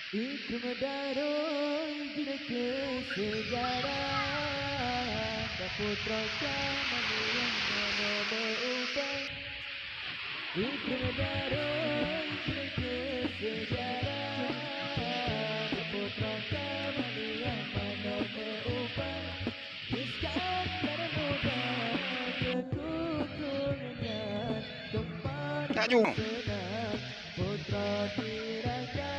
Ikram darul ke sejarah Putra zaman yang mana berubah. Ikram darul ke sejarah Putra zaman yang mana berubah. Iskandar muda kekukurannya tempat senang putra diraja.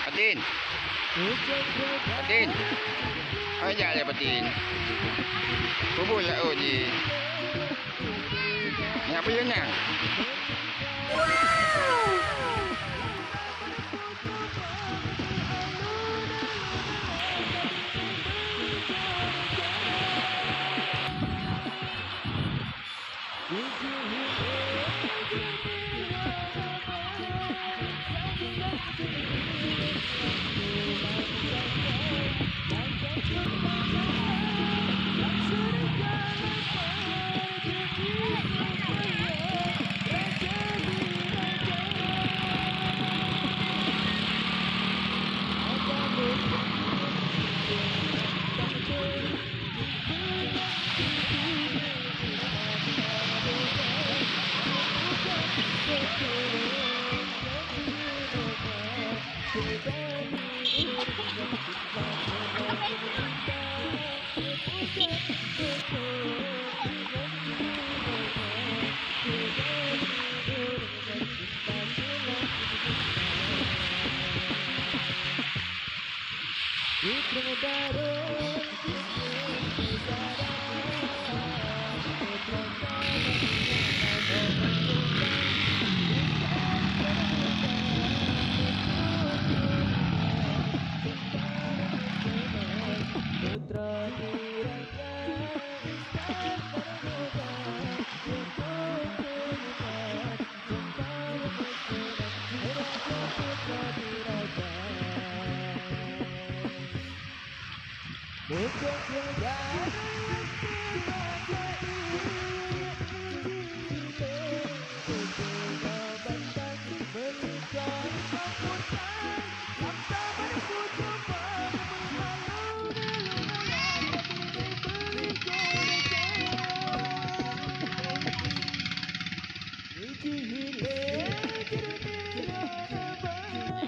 Patin. Patin. Ajak dia Patin. Bubur ya Oji. Ni apa dia nak?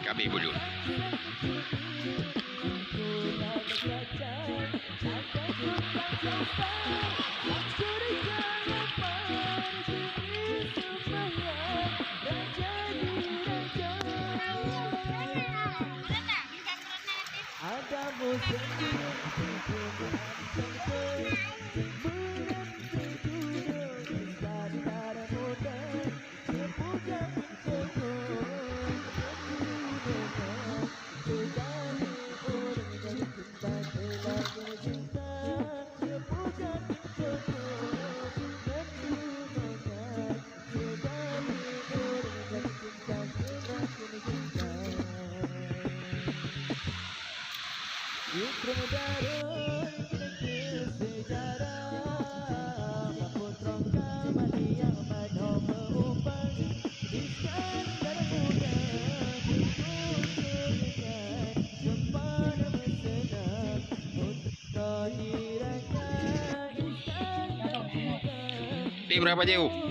Kami bulu. Ada musim Di berapa jauh?